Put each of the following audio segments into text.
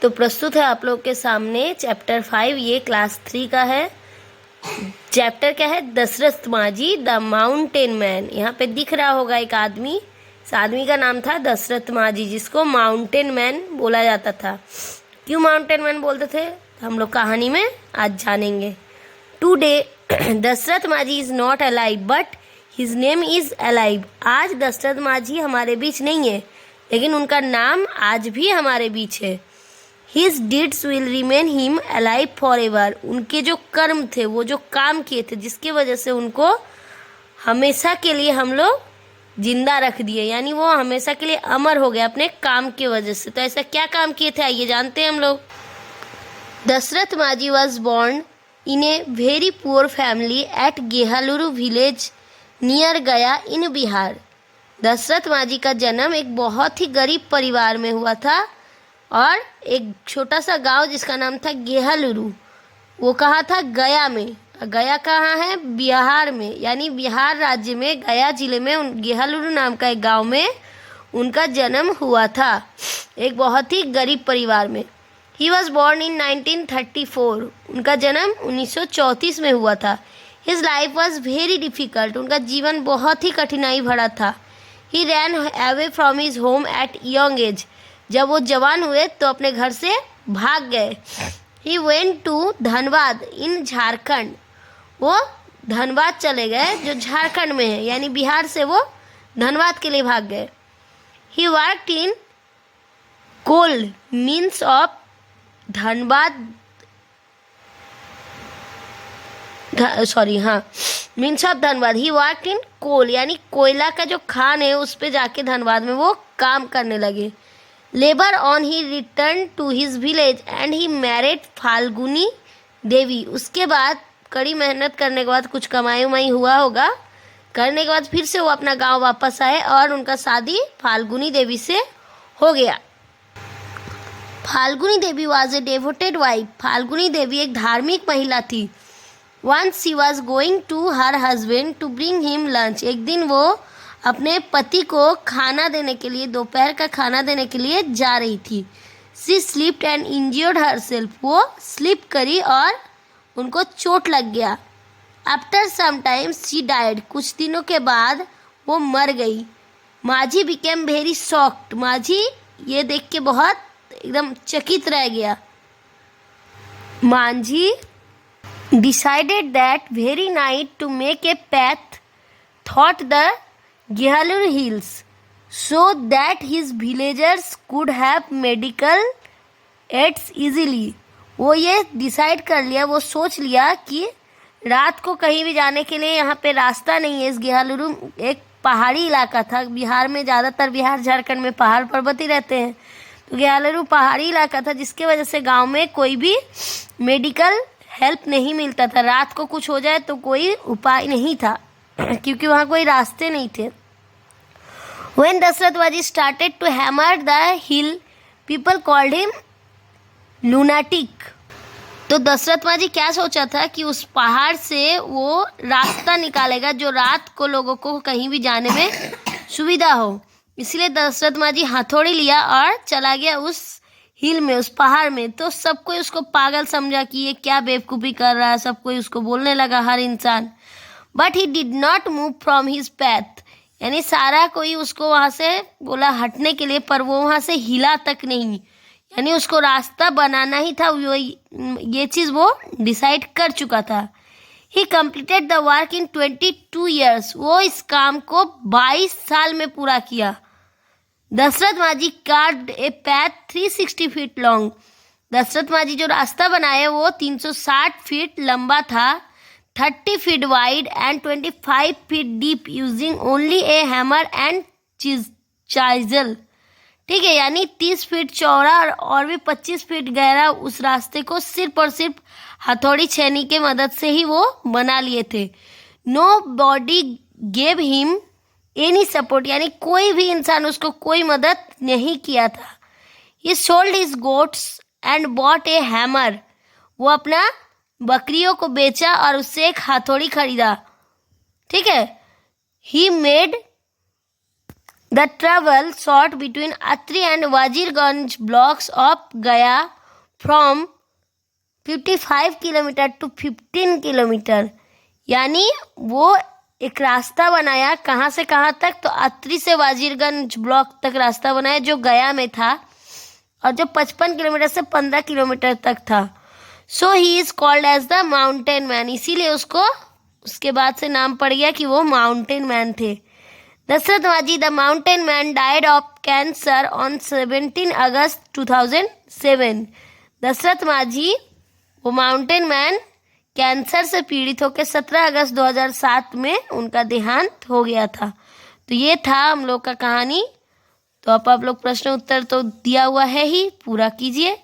तो प्रस्तुत है आप लोग के सामने चैप्टर 5, ये क्लास 3 का है। चैप्टर क्या है? दशरथ माझी द माउंटेन मैन। यहाँ पे दिख रहा होगा एक आदमी, इस आदमी का नाम था दशरथ माझी, जिसको माउंटेन मैन बोला जाता था। क्यों माउंटेन मैन बोलते थे हम लोग कहानी में आज जानेंगे। Today Dasharath Manjhi is not alive but his name is alive. आज दशरथ माझी हमारे बीच नहीं है, लेकिन उनका नाम आज भी हमारे बीच है। His deeds will remain him alive forever। उनके जो कर्म थे, वो जो काम किए थे, जिसकी वजह से उनको हमेशा के लिए हम लोग जिंदा रख दिए, यानी वो हमेशा के लिए अमर हो गए अपने काम की वजह से। तो ऐसा क्या काम किए थे आइए जानते हैं हम लोग। Dashrath Manjhi was born in a very poor family at Gehlaur village near Gaya in Bihar. Dasharath माझी का जन्म एक बहुत ही गरीब परिवार में हुआ था और एक छोटा सा गांव जिसका नाम था गेहालुरु, वो कहाँ था? गया में। गया कहाँ है? बिहार में, यानी बिहार राज्य में गया जिले में गेहालुरु नाम का एक गांव में उनका जन्म हुआ था, एक बहुत ही गरीब परिवार में। He was born in 1934। उनका जन्म 1934 में हुआ था। His life was very difficult. उनका जीवन बहुत ही कठिनाई भरा था। He ran away from his home at young age. जब वो जवान हुए तो अपने घर से भाग गए। ही वेंट टू धनबाद इन झारखंड। वो धनबाद चले गए जो झारखंड में है, यानी बिहार से वो धनबाद के लिए भाग गए। He worked in coal mines of Dhanbad, mines of Dhanbad. He worked in coal, यानी कोयला का जो खान है उस पे जाके धनबाद में वो काम करने लगे। Labour on he return to his village and he married Falguni Devi. उसके बाद कड़ी मेहनत करने के बाद कुछ कमाई उमाई हुआ होगा, करने के बाद फिर से वो अपना गांव वापस आए और उनका शादी फाल्गुनी देवी से हो गया। Falguni Devi was a devoted wife. Falguni Devi एक धार्मिक महिला थी। Once she was going to her husband to bring him lunch. एक दिन वो अपने पति को खाना देने के लिए, दोपहर का खाना देने के लिए जा रही थी। She slipped and injured herself. वो स्लिप करी और उनको चोट लग गया। After some time she died. कुछ दिनों के बाद वो मर गई। माझी बिकेम वेरी शॉक्ड। माझी ये देख के बहुत एकदम चकित रह गया। Manjhi decided that very night to make a path through the Gehlaur hills so that his villagers could have medical aids easily। वो ये डिसाइड कर लिया, वो सोच लिया कि रात को कहीं भी जाने के लिए यहाँ पे रास्ता नहीं है। इस गेहालुरु एक पहाड़ी इलाका था। बिहार में ज़्यादातर, बिहार झारखंड में पहाड़ पर्वत ही रहते हैं, तो गेहालुरु पहाड़ी इलाका था, जिसके वजह से गांव में कोई भी मेडिकल हेल्प नहीं मिलता था। रात को कुछ हो जाए तो कोई उपाय नहीं था क्योंकि वहाँ कोई रास्ते नहीं थे। When Dashrath Vaji started to hammer the hill, people called him lunatic। तो दशरथ माझी क्या सोचा था कि उस पहाड़ से वो रास्ता निकालेगा जो रात को लोगों को कहीं भी जाने में सुविधा हो। इसलिए दशरथ माझी हथौड़ी लिया और चला गया उस हिल में, उस पहाड़ में। तो सब कोई उसको पागल समझा कि ये क्या बेवकूफ़ी कर रहा है, सब कोई उसको बोलने लगा, हर इंसान। But he did not move from his path, यानी सारा कोई उसको वहाँ से बोला हटने के लिए, पर वो वहाँ से हिला तक नहीं, यानी उसको रास्ता बनाना ही था। ये चीज़ वो डिसाइड कर चुका था। ही completed the work in 22 years. वो इस काम को 22 साल में पूरा किया। दशरथ माझी कार्व्ड ए पैथ 360 फीट लॉन्ग। दशरथ माझी जो रास्ता बनाया वो 360 फीट लंबा था, 30 feet wide and 25 feet deep, using only a hammer and chisel. ठीक है, यानी 30 फीट चौड़ा और भी 25 फीट गहरा उस रास्ते को सिर्फ और सिर्फ हथौड़ी छेनी के मदद से ही वो बना लिए थे। Nobody gave him any support, यानी कोई भी इंसान उसको कोई मदद नहीं किया था। ही sold his goats and bought A hammer. वो अपना बकरियों को बेचा और उससे एक हथौड़ी खरीदा। ठीक है। He made The travel sought between Atri and Wazirganj blocks of Gaya from 55 kilometre to 15 kilometre, यानी वो एक रास्ता बनाया कहाँ से कहाँ तक, तो अत्रि से वाजीरगंज ब्लॉक तक रास्ता बनाया जो गया में था, और जो 55 किलोमीटर से 15 किलोमीटर तक था. So he is called as the mountain man, इसीलिए उसको उसके बाद से नाम पड़ गया कि वो माउंटेन मैन थे. दशरथ माझी the mountain man died of cancer on 17 अगस्त 2007. दशरथ माझी वो माउंटेन मैन कैंसर से पीड़ित होकर 17 अगस्त 2007 में उनका देहांत हो गया था. तो ये था हम लोग का कहानी. तो अब आप लोग प्रश्न उत्तर तो दिया हुआ है ही, पूरा कीजिए.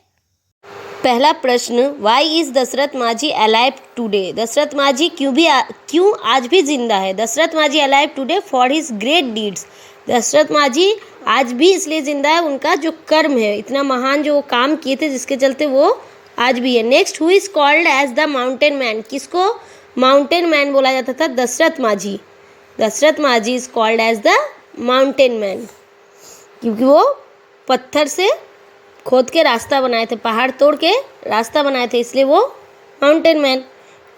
पहला प्रश्न, Y is Dashrath Manjhi alive today. Dasharath माझी क्यों आज भी जिंदा है. Dashrath Manjhi alive today for his great deeds. Dashrath Manjhi आज भी इसलिए जिंदा है, उनका जो कर्म है, इतना महान जो वो काम किए थे जिसके चलते वो आज भी है. Next, who is called as the mountain man. किसको माउंटेन मैन बोला जाता था. Dashrath Manjhi. Dashrath Manjhi is called as the mountain man क्योंकि वो पत्थर से खोद के रास्ता बनाए थे, पहाड़ तोड़ के रास्ता बनाए थे, इसलिए वो mountain man.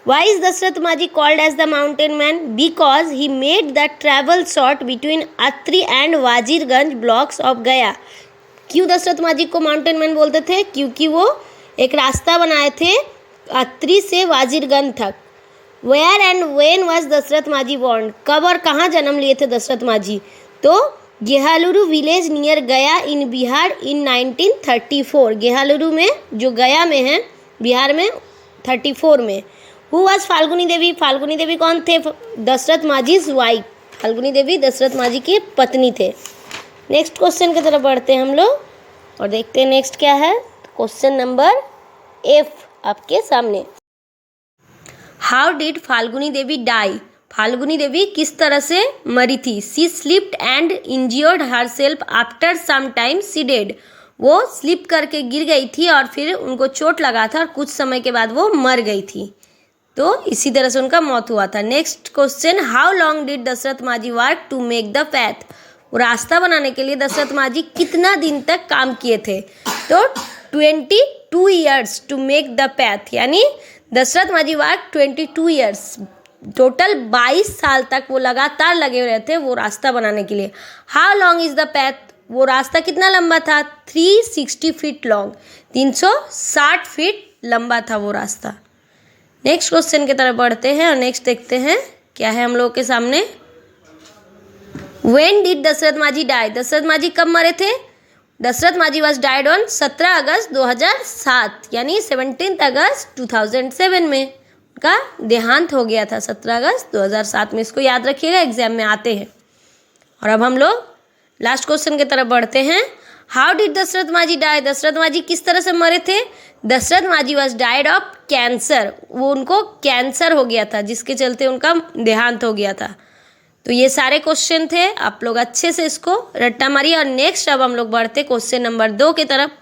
Why is Dashrath Manjhi called as the mountain man. Because he made the travel short between Atri and Wazirganj blocks of Gaya. क्यों दशरथ माझी को माउंटेन मैन बोलते थे. क्योंकि वो एक रास्ता बनाए थे अत्रि से वाजीरगंज तक. Where and when was Dashrath Manjhi born. कब और कहाँ जन्म लिए थे दशरथ माझी. तो गेहालुरु village near Gaya in Bihar इन 1934. गेहालुरु में जो गया में है बिहार में 34 में. हु वॉज फाल्गुनी देवी. फाल्गुनी देवी कौन थे. दशरथ माझीज वाइफ. फाल्गुनी देवी दशरथ माझी की पत्नी थे. नेक्स्ट क्वेश्चन की तरफ बढ़ते हैं हम लोग और देखते हैं नेक्स्ट क्या है. क्वेश्चन नंबर F आपके सामने. How did Falguni Devi die. Falguni Devi किस तरह से मरी थी. She slipped and injured herself after some time she dead. वो स्लिप करके गिर गई थी और फिर उनको चोट लगा था और कुछ समय के बाद वो मर गई थी, तो इसी तरह से उनका मौत हुआ था. Next question, how long did Dashrath Manjhi work to make the path. वो रास्ता बनाने के लिए दशरथ माझी कितना दिन तक काम किए थे. तो 22 years to make the path, यानी Dashrath Manjhi work 22 years, total 22 साल तक वो लगातार लगे हुए थे वो रास्ता बनाने के लिए. How long is the path. वो रास्ता कितना लंबा था. 360 फीट लॉन्ग, 360 फीट लंबा था वो रास्ता. नेक्स्ट क्वेश्चन की तरफ बढ़ते हैं और नेक्स्ट देखते हैं क्या है हम लोगों के सामने. व्हेन डिड दशरथ माझी डाई. दशरथ माझी कब मरे थे. Dasharath Manjhi was died on 17 अगस्त 2007, यानी 17 अगस्त 2007 में का देहांत हो गया था. 17 अगस्त 2007 में. इसको याद रखिएगा, एग्जाम में आते हैं. और अब हम लोग लास्ट क्वेश्चन की तरफ बढ़ते हैं. हाउ डिड दशरथ माझी डाई. दशरथ माझी किस तरह से मरे थे. Dasharath Manjhi was died of cancer. वो उनको कैंसर हो गया था जिसके चलते उनका देहांत हो गया था. तो ये सारे क्वेश्चन थे, आप लोग अच्छे से इसको रट्टा मारिए. और नेक्स्ट अब हम लोग बढ़ते क्वेश्चन नंबर 2 की तरफ.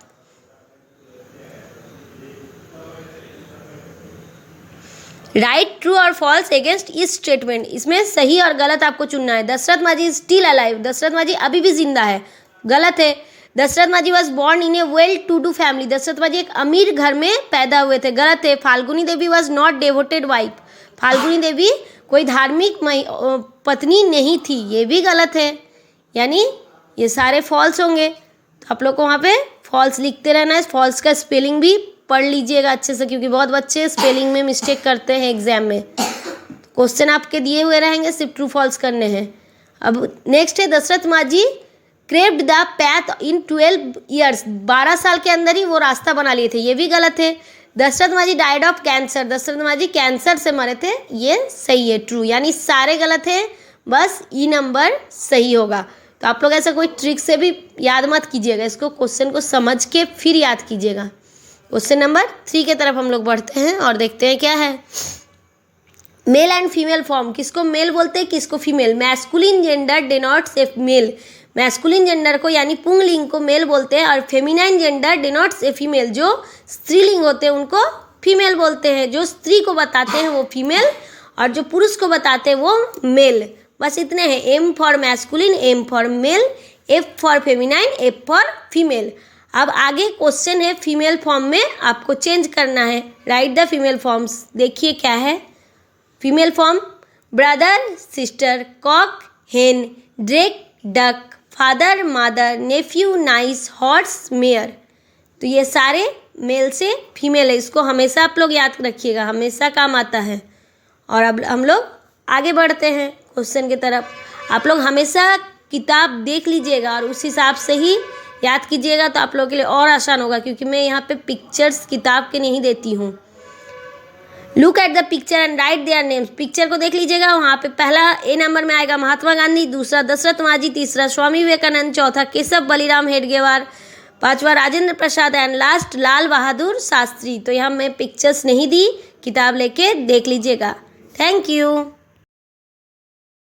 राइट ट्रू और फॉल्स अगेंस्ट इस स्टेटमेंट. इसमें सही और गलत आपको चुनना है. Dashrath Manjhi is still alive. Dasharath माझी अभी भी जिंदा है, गलत है. Dashrath Manjhi was born in a well to do family. Dashrath Manjhi एक अमीर घर में पैदा हुए थे, गलत है. Falguni Devi was not devoted wife. Falguni देवी कोई धार्मिक पत्नी नहीं थी, ये भी गलत है. यानी ये सारे फॉल्स होंगे, तो आप लोग को वहाँ पे फॉल्स लिखते रहना है. फॉल्स का स्पेलिंग भी पढ़ लीजिएगा अच्छे से, क्योंकि बहुत बच्चे स्पेलिंग में मिस्टेक करते हैं एग्जाम में. क्वेश्चन आपके दिए हुए रहेंगे, सिर्फ ट्रू फॉल्स करने हैं. अब नेक्स्ट है, दशरथ माझी craved the path in 12 years. 12 साल के अंदर ही वो रास्ता बना लिए थे, ये भी गलत है. दशरथ माझी डाइड ऑफ कैंसर. दशरथ माझी कैंसर से मरे थे, ये सही है, ट्रू. यानी सारे गलत हैं, बस ई नंबर सही होगा. तो आप लोग ऐसा कोई ट्रिक से भी याद मत कीजिएगा, इसको क्वेश्चन को समझ के फिर याद कीजिएगा. क्वेश्चन नंबर 3 की तरफ हम लोग बढ़ते हैं और देखते हैं क्या है. Male and female form. किसको मेल बोलते हैं, किसको फीमेल. मैस्कुलिन जेंडर डिनोट्स ए मेल. मैस्कुलिन जेंडर को यानी पुंगलिंग को मेल बोलते हैं, और feminine gender denotes a female. जो स्त्रीलिंग होते हैं उनको फीमेल बोलते हैं. जो स्त्री को बताते हैं वो फीमेल, और जो पुरुष को बताते हैं वो मेल. बस इतने हैं, M for masculine, M for male, F for feminine, F for female. अब आगे क्वेश्चन है फीमेल फॉर्म में आपको चेंज करना है। Write the female forms. देखिए क्या है female form, brother, sister, cock, hen, drake, duck, father, mother, nephew, niece, horse, mare. तो ये सारे मेल से फीमेल है, इसको हमेशा आप लोग याद रखिएगा, हमेशा काम आता है। और अब हम लोग आगे बढ़ते हैं क्वेश्चन की तरफ। आप लोग हमेशा किताब देख लीजिएगा और उस हिसाब से ही याद कीजिएगा, तो आप लोगों के लिए और आसान होगा, क्योंकि मैं यहाँ पे पिक्चर्स किताब के नहीं देती हूँ। Look at the picture and right their names. Picture को देख लीजिएगा, वहाँ पे पहला ए नंबर में आएगा महात्मा गांधी, दूसरा दशरथ माझी, तीसरा स्वामी विवेकानंद, चौथा केशव बलिराम हेडगेवार, पांचवा राजेंद्र प्रसाद एंड लास्ट लाल बहादुर शास्त्री। तो यहाँ मैं पिक्चर्स नहीं दी, किताब लेके देख लीजिएगा। Thank you.